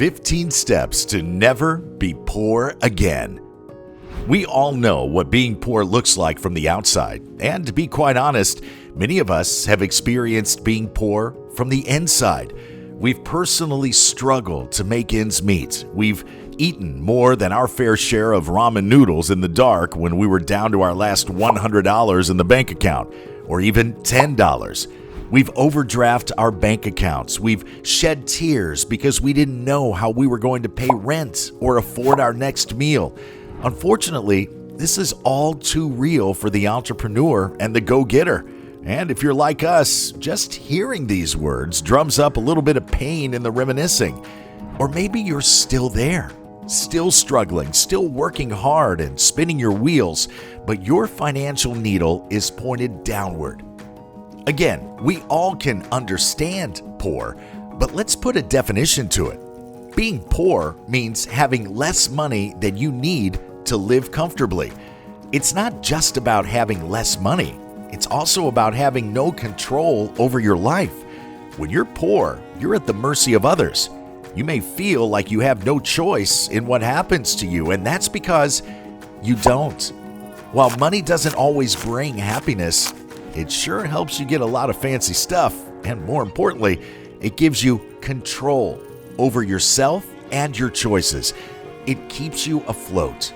15 Steps to Never Be Poor Again. We all know what being poor looks like from the outside, and to be quite honest, many of us have experienced being poor from the inside. We've personally struggled to make ends meet. We've eaten more than our fair share of ramen noodles in the dark when we were down to our last $100 in the bank account, or even $10. We've overdrafted our bank accounts. We've shed tears because we didn't know how we were going to pay rent or afford our next meal. Unfortunately, this is all too real for the entrepreneur and the go-getter. And if you're like us, just hearing these words drums up a little bit of pain in the reminiscing. Or maybe you're still there, still struggling, still working hard and spinning your wheels, but your financial needle is pointed downward. Again, we all can understand poor, but let's put a definition to it. Being poor means having less money than you need to live comfortably. It's not just about having less money. It's also about having no control over your life. When you're poor, you're at the mercy of others. You may feel like you have no choice in what happens to you, and that's because you don't. While money doesn't always bring happiness, it sure helps you get a lot of fancy stuff, and more importantly, it gives you control over yourself and your choices. It keeps you afloat.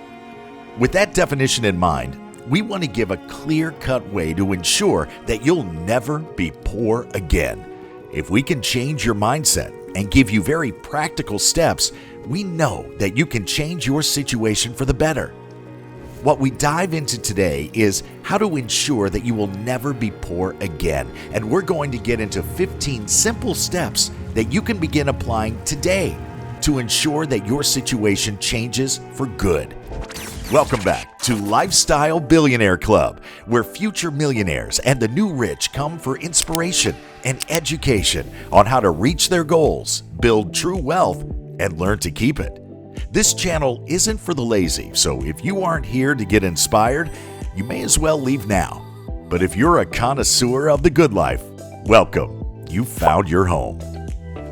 With that definition in mind, we want to give a clear-cut way to ensure that you'll never be poor again. If we can change your mindset and give you very practical steps, we know that you can change your situation for the better. What we dive into today is how to ensure that you will never be poor again. And we're going to get into 15 simple steps that you can begin applying today to ensure that your situation changes for good. Welcome back to Lifestyle Billionaire Club, where future millionaires and the new rich come for inspiration and education on how to reach their goals, build true wealth, and learn to keep it. This channel isn't for the lazy, so if you aren't here to get inspired, you may as well leave now. But if you're a connoisseur of the good life, welcome. You found your home.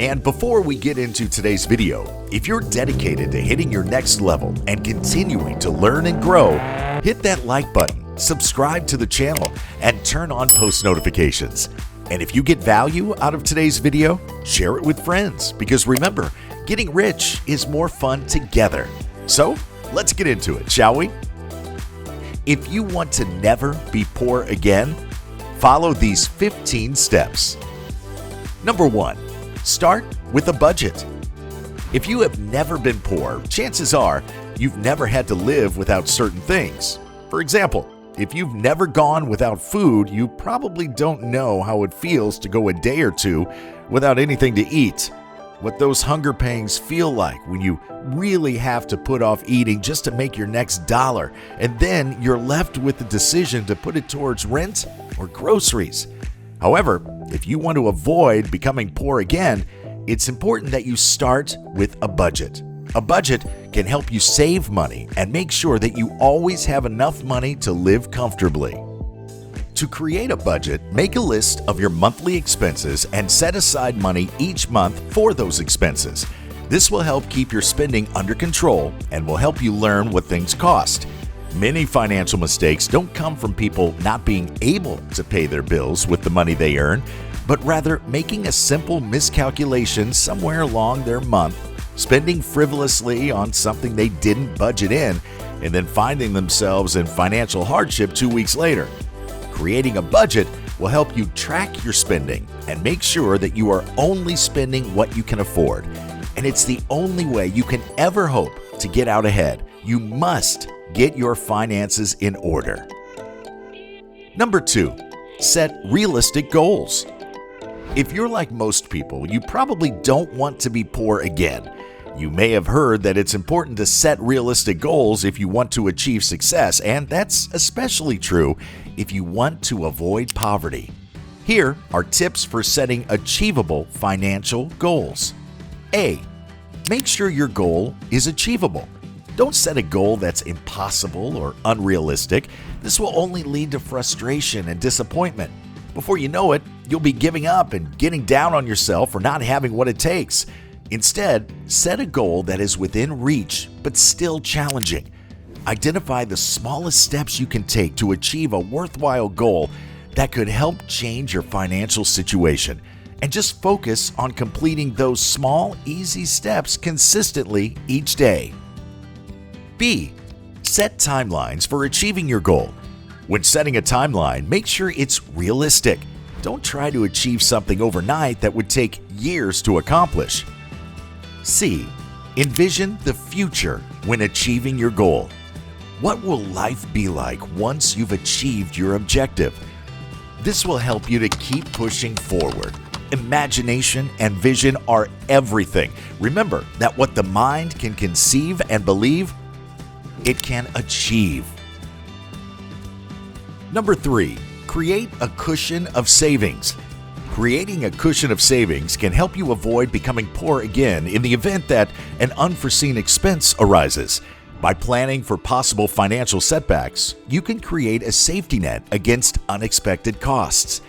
And before we get into today's video, if you're dedicated to hitting your next level and continuing to learn and grow, hit that like button, subscribe to the channel, and turn on post notifications. And if you get value out of today's video, share it with friends, because remember, getting rich is more fun together. So let's get into it, shall we? If you want to never be poor again, follow these 15 steps. Number 1, start with a budget. If you have never been poor, chances are you've never had to live without certain things. For example, if you've never gone without food, you probably don't know how it feels to go a day or two without anything to eat. What those hunger pangs feel like when you really have to put off eating just to make your next dollar, and then you're left with the decision to put it towards rent or groceries. However, if you want to avoid becoming poor again, it's important that you start with a budget. A budget can help you save money and make sure that you always have enough money to live comfortably. To create a budget, make a list of your monthly expenses and set aside money each month for those expenses. This will help keep your spending under control and will help you learn what things cost. Many financial mistakes don't come from people not being able to pay their bills with the money they earn, but rather making a simple miscalculation somewhere along their month, spending frivolously on something they didn't budget in, and then finding themselves in financial hardship 2 weeks later. Creating a budget will help you track your spending and make sure that you are only spending what you can afford. And it's the only way you can ever hope to get out ahead. You must get your finances in order. Number 2, set realistic goals. If you're like most people, you probably don't want to be poor again. You may have heard that it's important to set realistic goals if you want to achieve success, and that's especially true if you want to avoid poverty. Here are tips for setting achievable financial goals. A. Make sure your goal is achievable. Don't set a goal that's impossible or unrealistic. This will only lead to frustration and disappointment. Before you know it, you'll be giving up and getting down on yourself for not having what it takes. Instead, set a goal that is within reach but still challenging. Identify the smallest steps you can take to achieve a worthwhile goal that could help change your financial situation, and just focus on completing those small, easy steps consistently each day. B. Set timelines for achieving your goal. When setting a timeline, make sure it's realistic. Don't try to achieve something overnight that would take years to accomplish. C. Envision the future when achieving your goal. What will life be like once you've achieved your objective? This will help you to keep pushing forward. Imagination and vision are everything. Remember that what the mind can conceive and believe, it can achieve. Number 3, create a cushion of savings. Creating a cushion of savings can help you avoid becoming poor again in the event that an unforeseen expense arises. By planning for possible financial setbacks, you can create a safety net against unexpected costs.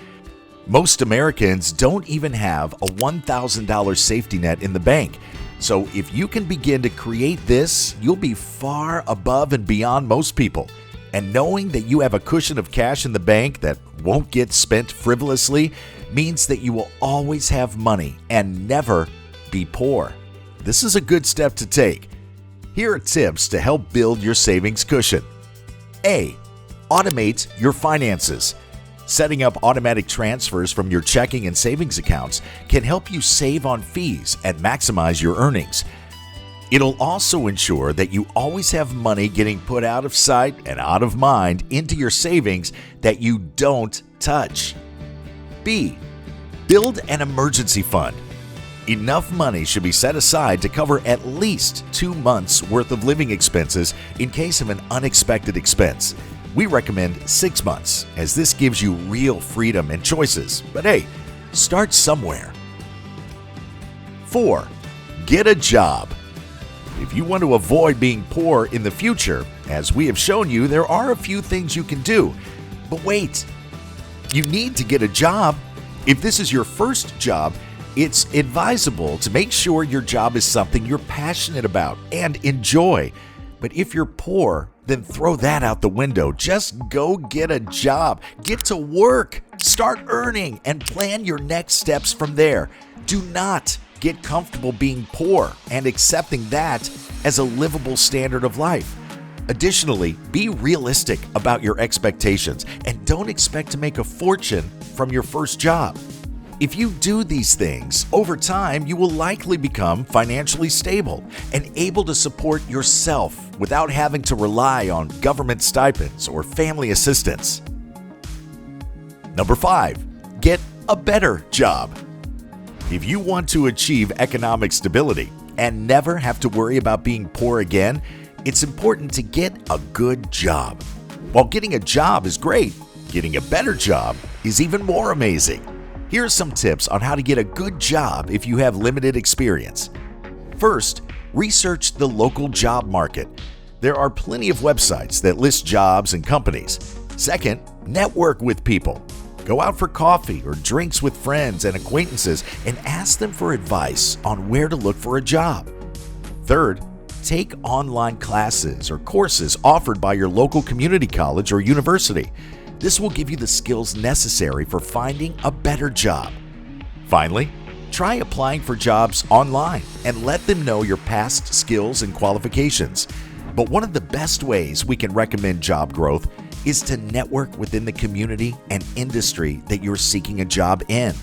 Most Americans don't even have a $1,000 safety net in the bank. So if you can begin to create this, you'll be far above and beyond most people. And knowing that you have a cushion of cash in the bank that won't get spent frivolously means that you will always have money and never be poor. This is a good step to take. Here are tips to help build your savings cushion. A. Automate your finances. Setting up automatic transfers from your checking and savings accounts can help you save on fees and maximize your earnings. It'll also ensure that you always have money getting put out of sight and out of mind into your savings that you don't touch. B. Build an emergency fund. Enough money should be set aside to cover at least 2 months' worth of living expenses in case of an unexpected expense. We recommend 6 months, as this gives you real freedom and choices. But hey, start somewhere. 4. Get a job. If you want to avoid being poor in the future, as we have shown you, there are a few things you can do. But wait, you need to get a job. If this is your first job, it's advisable to make sure your job is something you're passionate about and enjoy. But if you're poor, then throw that out the window. Just go get a job. Get to work. Start earning and plan your next steps from there. Do not get comfortable being poor and accepting that as a livable standard of life. Additionally, be realistic about your expectations and don't expect to make a fortune from your first job. If you do these things, over time, you will likely become financially stable and able to support yourself without having to rely on government stipends or family assistance. Number 5, get a better job. If you want to achieve economic stability and never have to worry about being poor again, it's important to get a good job. While getting a job is great, getting a better job is even more amazing. Here are some tips on how to get a good job if you have limited experience. First, research the local job market. There are plenty of websites that list jobs and companies. Second, network with people. Go out for coffee or drinks with friends and acquaintances and ask them for advice on where to look for a job. Third, take online classes or courses offered by your local community college or university. This will give you the skills necessary for finding a better job. Finally, try applying for jobs online and let them know your past skills and qualifications. But one of the best ways we can recommend job growth is to network within the community and industry that you're seeking a job in.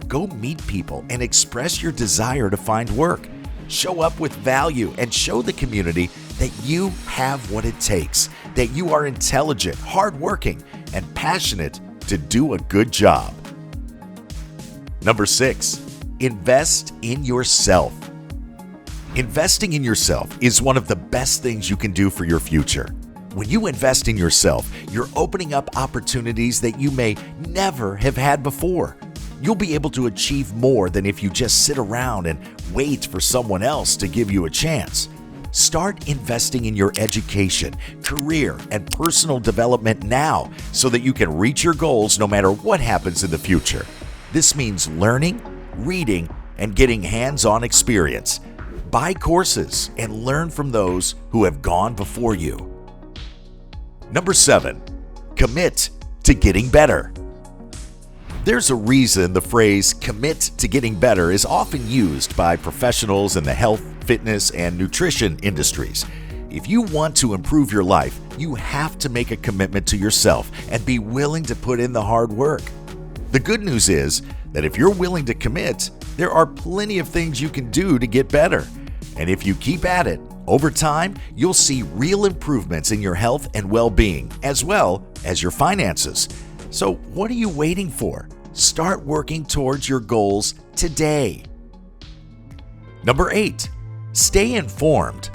Go meet people and express your desire to find work. Show up with value and show the community that you have what it takes, that you are intelligent, hardworking, and passionate to do a good job. Number 6, invest in yourself. Investing in yourself is one of the best things you can do for your future. When you invest in yourself, you're opening up opportunities that you may never have had before. You'll be able to achieve more than if you just sit around and wait for someone else to give you a chance. Start investing in your education, career, and personal development now so that you can reach your goals no matter what happens in the future. This means learning, reading, and getting hands-on experience. Buy courses and learn from those who have gone before you. Number 7, commit to getting better. There's a reason the phrase commit to getting better is often used by professionals in the health, fitness, and nutrition industries. If you want to improve your life, you have to make a commitment to yourself and be willing to put in the hard work. The good news is that if you're willing to commit, there are plenty of things you can do to get better. And if you keep at it, over time, you'll see real improvements in your health and well-being, as well as your finances. So what are you waiting for? Start working towards your goals today. Number 8, stay informed.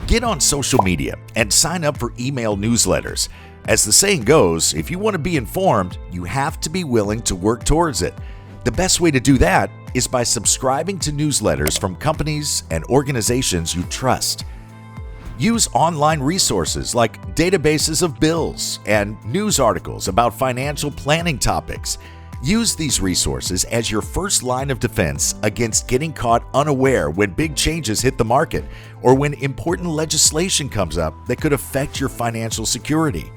Get on social media and sign up for email newsletters. As the saying goes, if you want to be informed, you have to be willing to work towards it. The best way to do that is by subscribing to newsletters from companies and organizations you trust. Use online resources like databases of bills and news articles about financial planning topics. Use these resources as your first line of defense against getting caught unaware when big changes hit the market or when important legislation comes up that could affect your financial security.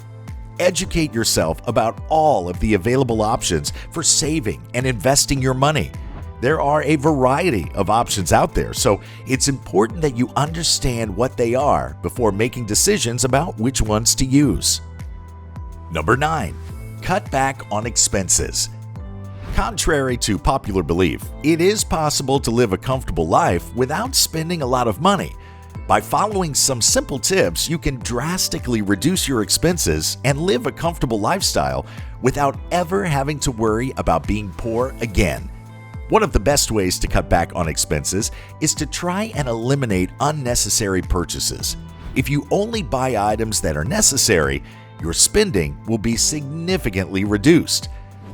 Educate yourself about all of the available options for saving and investing your money. There are a variety of options out there, so it's important that you understand what they are before making decisions about which ones to use. Number 9, cut back on expenses. Contrary to popular belief, it is possible to live a comfortable life without spending a lot of money. By following some simple tips, you can drastically reduce your expenses and live a comfortable lifestyle without ever having to worry about being poor again. One of the best ways to cut back on expenses is to try and eliminate unnecessary purchases. If you only buy items that are necessary, your spending will be significantly reduced.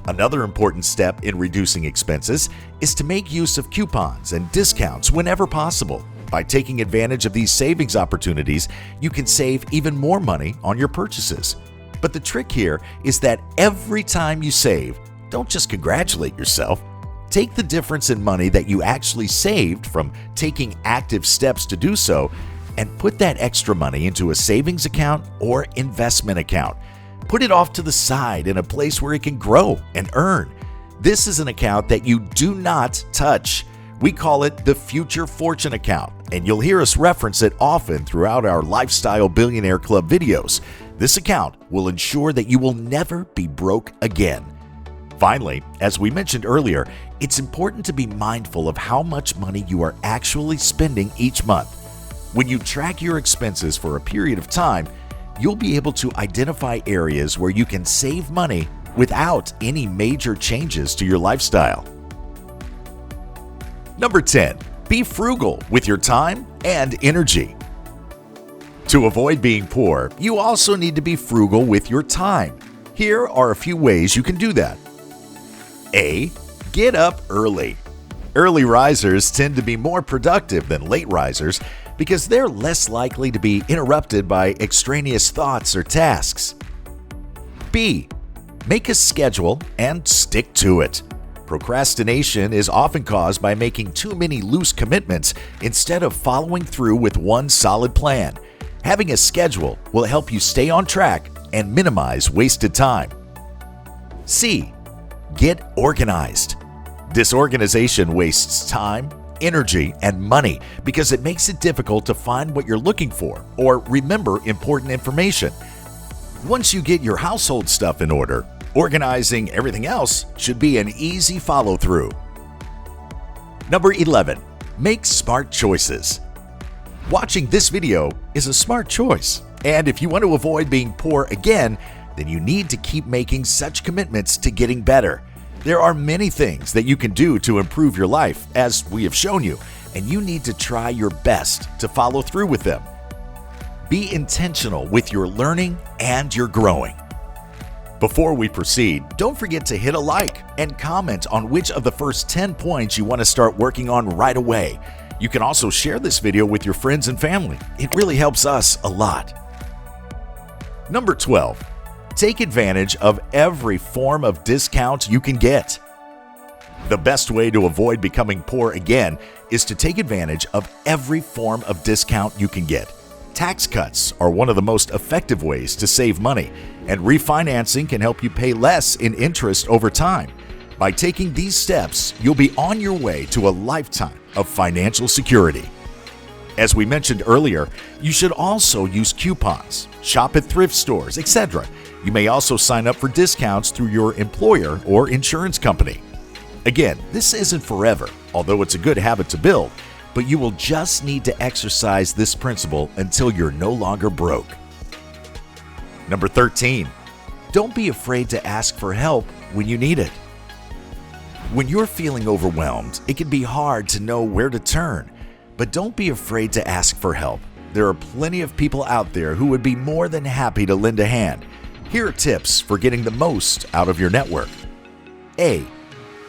Another important step in reducing expenses is to make use of coupons and discounts whenever possible. By taking advantage of these savings opportunities, you can save even more money on your purchases. But the trick here is that every time you save, don't just congratulate yourself. Take the difference in money that you actually saved from taking active steps to do so and put that extra money into a savings account or investment account. Put it off to the side in a place where it can grow and earn. This is an account that you do not touch. We call it the Future Fortune account, and you'll hear us reference it often throughout our Lifestyle Billionaire Club videos. This account will ensure that you will never be broke again. Finally, as we mentioned earlier, it's important to be mindful of how much money you are actually spending each month. When you track your expenses for a period of time, you'll be able to identify areas where you can save money without any major changes to your lifestyle. Number 10, be frugal with your time and energy. To avoid being poor, you also need to be frugal with your time. Here are a few ways you can do that. A, get up early. Early risers tend to be more productive than late risers because they're less likely to be interrupted by extraneous thoughts or tasks. B, make a schedule and stick to it. Procrastination is often caused by making too many loose commitments instead of following through with one solid plan. Having a schedule will help you stay on track and minimize wasted time. C, get organized. Disorganization wastes time, energy, and money because it makes it difficult to find what you're looking for or remember important information. Once you get your household stuff in order, organizing everything else should be an easy follow-through. Number 11, make smart choices. Watching this video is a smart choice, and if you want to avoid being poor again, then you need to keep making such commitments to getting better. There are many things that you can do to improve your life, as we have shown you, and you need to try your best to follow through with them. Be intentional with your learning and your growing. Before we proceed, don't forget to hit a like and comment on which of the first 10 points you want to start working on right away. You can also share this video with your friends and family. It really helps us a lot. Number 12. Take advantage of every form of discount you can get. The best way to avoid becoming poor again is to take advantage of every form of discount you can get. Tax cuts are one of the most effective ways to save money, and refinancing can help you pay less in interest over time. By taking these steps, you'll be on your way to a lifetime of financial security. As we mentioned earlier, you should also use coupons, shop at thrift stores, etc. You may also sign up for discounts through your employer or insurance company. Again, this isn't forever, although it's a good habit to build, but you will just need to exercise this principle until you're no longer broke. Number 13, don't be afraid to ask for help when you need it. When you're feeling overwhelmed, it can be hard to know where to turn, but don't be afraid to ask for help. There are plenty of people out there who would be more than happy to lend a hand. Here are tips for getting the most out of your network. A.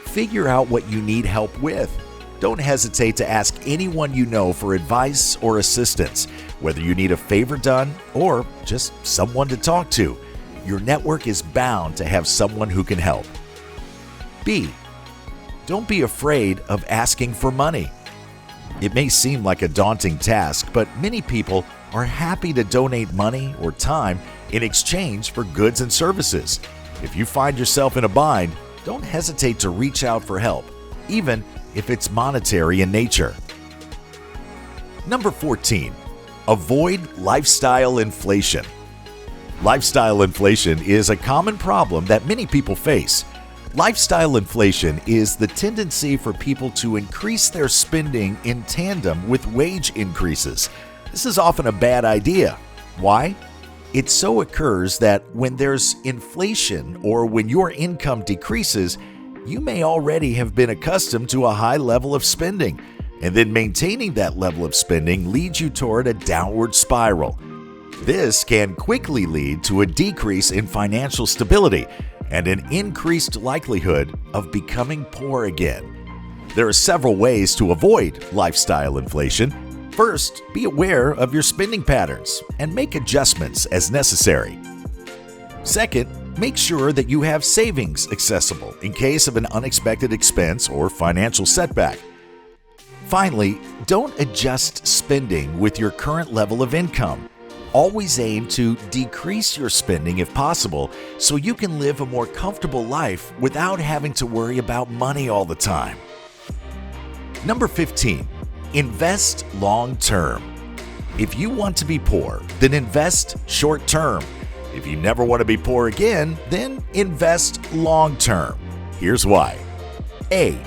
Figure out what you need help with. Don't hesitate to ask anyone you know for advice or assistance, whether you need a favor done or just someone to talk to. Your network is bound to have someone who can help. B. Don't be afraid of asking for money. It may seem like a daunting task, but many people are happy to donate money or time in exchange for goods and services. If you find yourself in a bind, don't hesitate to reach out for help, even if it's monetary in nature. Number 14, avoid lifestyle inflation. Lifestyle inflation is a common problem that many people face. Lifestyle inflation is the tendency for people to increase their spending in tandem with wage increases. This is often a bad idea. Why? It so occurs that when there's inflation or when your income decreases, you may already have been accustomed to a high level of spending, and then maintaining that level of spending leads you toward a downward spiral. This can quickly lead to a decrease in financial stability and an increased likelihood of becoming poor again. There are several ways to avoid lifestyle inflation. First, be aware of your spending patterns and make adjustments as necessary. Second, make sure that you have savings accessible in case of an unexpected expense or financial setback. Finally, don't adjust spending with your current level of income. Always aim to decrease your spending if possible so you can live a more comfortable life without having to worry about money all the time. Number 15, invest long term. If you want to be poor, then invest short term. If you never want to be poor again, then invest long term. Here's why. A.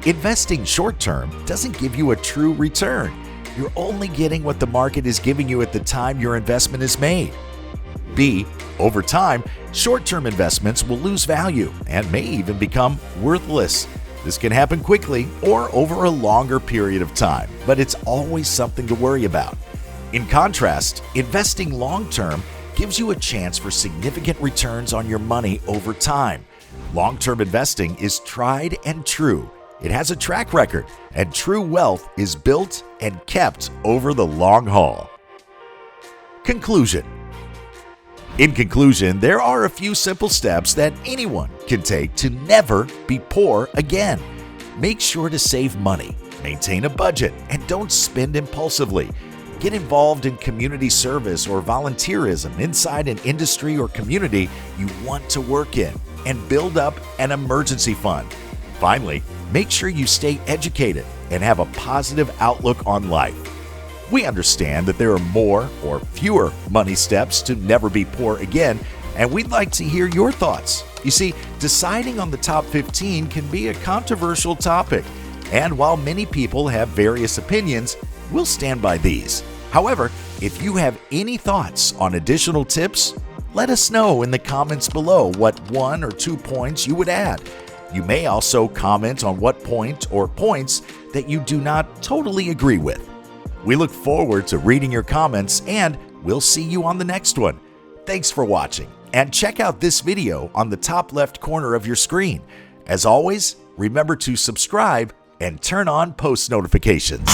Investing short term doesn't give you a true return. You're only getting what the market is giving you at the time your investment is made. B. Over time, short-term investments will lose value and may even become worthless. This can happen quickly or over a longer period of time, but it's always something to worry about. In contrast, investing long-term gives you a chance for significant returns on your money over time. Long-term investing is tried and true. It has a track record, and true wealth is built and kept over the long haul. Conclusion. In conclusion, there are a few simple steps that anyone can take to never be poor again. Make sure to save money, maintain a budget, and don't spend impulsively. Get involved in community service or volunteerism inside an industry or community you want to work in, and build up an emergency fund. Finally, make sure you stay educated and have a positive outlook on life. We understand that there are more or fewer money steps to never be poor again, and we'd like to hear your thoughts. You see, deciding on the top 15 can be a controversial topic, and while many people have various opinions, we'll stand by these. However, if you have any thoughts on additional tips, let us know in the comments below what 1 or 2 points you would add. You may also comment on what point or points that you do not totally agree with. We look forward to reading your comments, and we'll see you on the next one. Thanks for watching, and check out this video on the top left corner of your screen. As always, remember to subscribe and turn on post notifications.